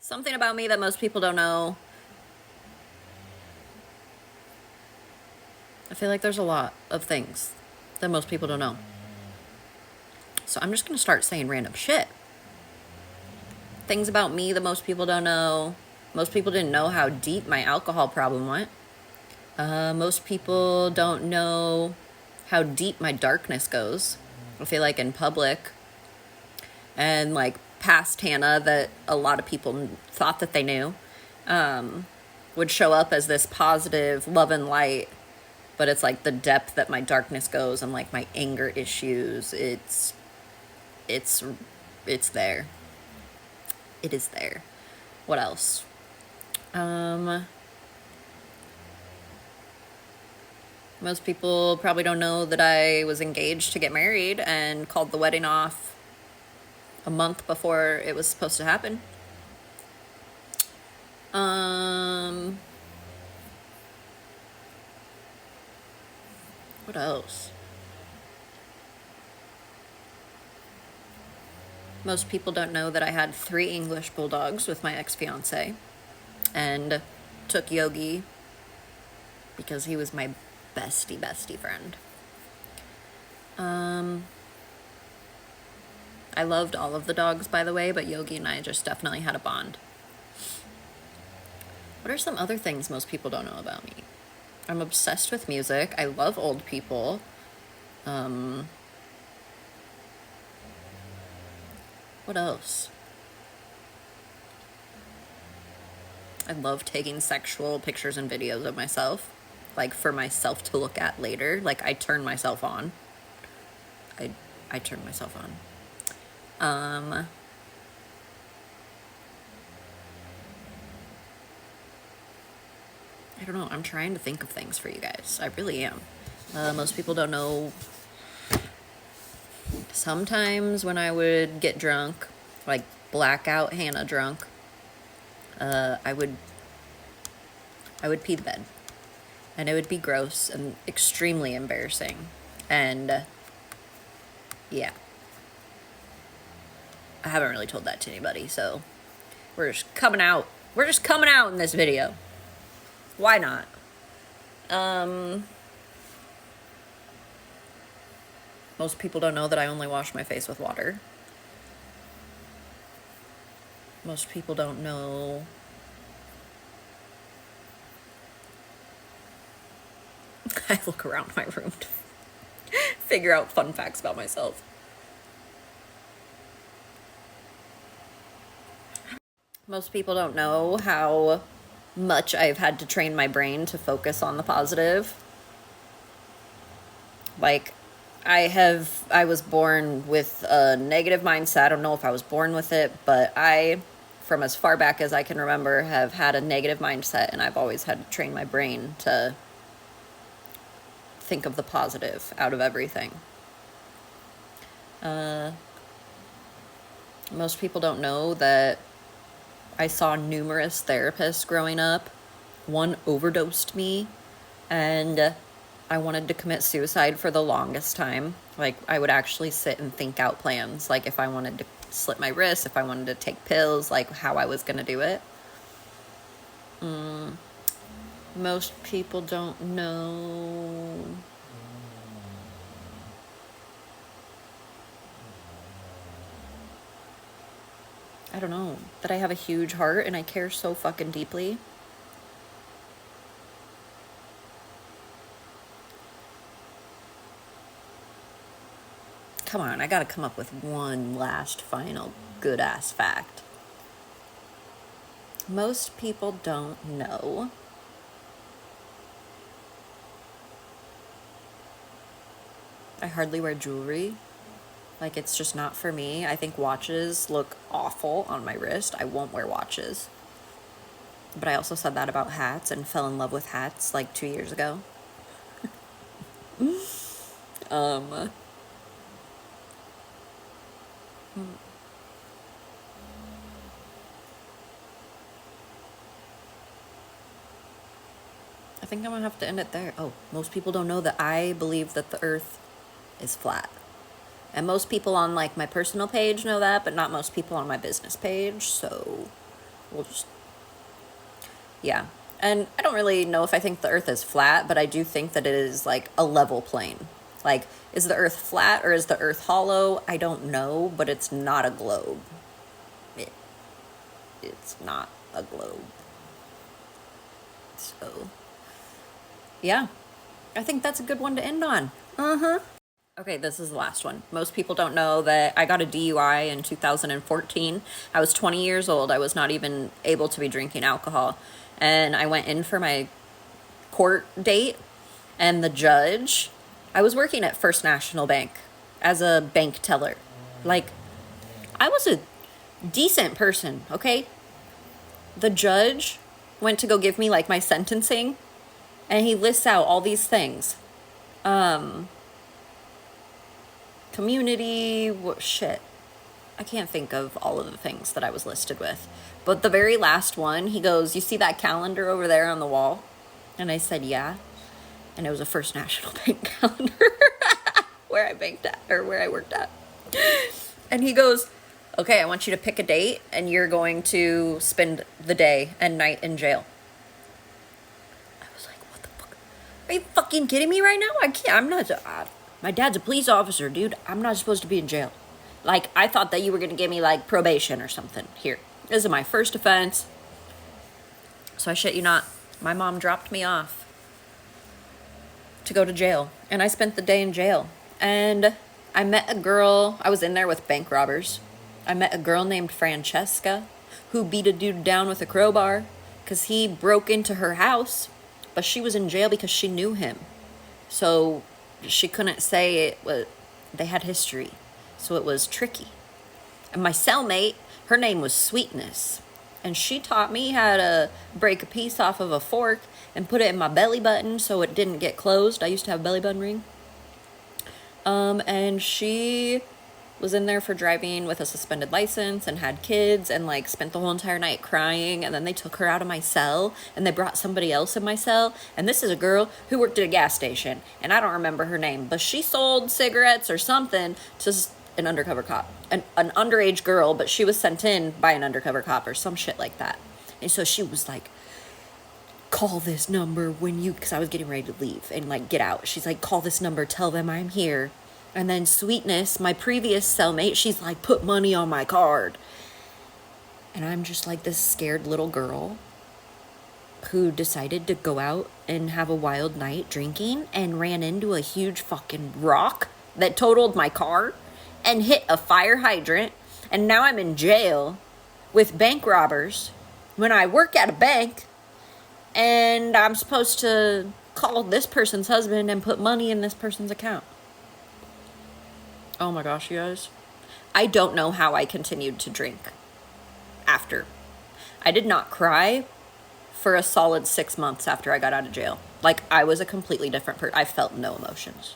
Something about me that most people don't know. I feel like there's a lot of things that most people don't know. So I'm just going to start saying random shit. Things about me that most people don't know. Most people didn't know how deep my alcohol problem went. Most people don't know how deep my darkness goes. I feel like in public and like past Hannah that a lot of people thought that they knew would show up as this positive love and light, but it's like the depth that my darkness goes and like my anger issues, it's there. It is there. What else? Most people probably don't know that I was engaged to get married and called the wedding off a month before it was supposed to happen. What else? Most people don't know that I had 3 English bulldogs with my ex-fiance and took Yogi because he was my bestie friend. I loved all of the dogs, by the way, but Yogi and I just definitely had a bond. What are some other things most people don't know about me? I'm obsessed with music. I love old people. What else? I love taking sexual pictures and videos of myself, like for myself to look at later. Like I turn myself on. I turn myself on. I don't know. I'm trying to think of things for you guys. I really am. Most people don't know. Sometimes when I would get drunk, like blackout Hannah drunk, I would pee the bed, and it would be gross and extremely embarrassing, and yeah, I haven't really told that to anybody, so we're just coming out. We're just coming out in this video. Why not? Most people don't know that I only wash my face with water. Most people don't know. I look around my room to figure out fun facts about myself. Most people don't know how much I've had to train my brain to focus on the positive. Like, I was born with a negative mindset. I don't know if I was born with it, but I, from as far back as I can remember, have had a negative mindset, and I've always had to train my brain to think of the positive out of everything. Most people don't know that I saw numerous therapists growing up. One overdosed me, and I wanted to commit suicide for the longest time. Like, I would actually sit and think out plans, like if I wanted to slit my wrist, if I wanted to take pills, like how I was going to do it. Most people don't know. I don't know, that I have a huge heart and I care so fucking deeply. Come on, I gotta come up with one last final good ass fact. Most people don't know I hardly wear jewelry. Like, it's just not for me. I think watches look awful on my wrist. I won't wear watches. But I also said that about hats and fell in love with hats like 2 years ago. I think I'm gonna have to end it there. Oh, most people don't know that I believe that the earth is flat. And most people on like my personal page know that, but not most people on my business page. So we'll just, yeah. And I don't really know if I think the earth is flat, but I do think that it is like a level plane. Like, is the earth flat or is the earth hollow? I don't know, but it's not a globe. It's not a globe. So, yeah. I think that's a good one to end on. Uh-huh. Okay, this is the last one. Most people don't know that I got a DUI in 2014. I was 20 years old. I was not even able to be drinking alcohol. And I went in for my court date, and the judge, I was working at First National Bank as a bank teller. Like, I was a decent person, okay? The judge went to go give me like my sentencing, and he lists out all these things. Community, shit. I can't think of all of the things that I was listed with. But the very last one, he goes, "You see that calendar over there on the wall?" And I said, "Yeah." And it was a First National Bank calendar where I banked at, or where I worked at. And he goes, "Okay, I want you to pick a date, and you're going to spend the day and night in jail." I was like, what the fuck? Are you fucking kidding me right now? I can't. I'm not. My dad's a police officer, dude. I'm not supposed to be in jail. Like, I thought that you were going to give me, like, probation or something. Here. This is my first offense. So I shit you not. My mom dropped me off to go to jail. And I spent the day in jail. And I met a girl. I was in there with bank robbers. I met a girl named Francesca who beat a dude down with a crowbar because he broke into her house. But she was in jail because she knew him. So she couldn't say it was, they had history. So it was tricky. And my cellmate, her name was Sweetness. And she taught me how to break a piece off of a fork and put it in my belly button so it didn't get closed. I used to have a belly button ring. And she was in there for driving with a suspended license and had kids and like spent the whole entire night crying. And then they took her out of my cell and they brought somebody else in my cell. And this is a girl who worked at a gas station, and I don't remember her name, but she sold cigarettes or something to an undercover cop, an underage girl, but she was sent in by an undercover cop or some shit like that. And so she was like, "Call this number when you," because I was getting ready to leave and like get out. She's like, "Call this number, tell them I'm here." And then Sweetness, my previous cellmate, she's like, "Put money on my card." And I'm just like this scared little girl who decided to go out and have a wild night drinking and ran into a huge fucking rock that totaled my car and hit a fire hydrant. And now I'm in jail with bank robbers when I work at a bank, and I'm supposed to call this person's husband and put money in this person's account. Oh my gosh, you guys. I don't know how I continued to drink after. I did not cry for a solid 6 months after I got out of jail. Like, I was a completely different person. I felt no emotions.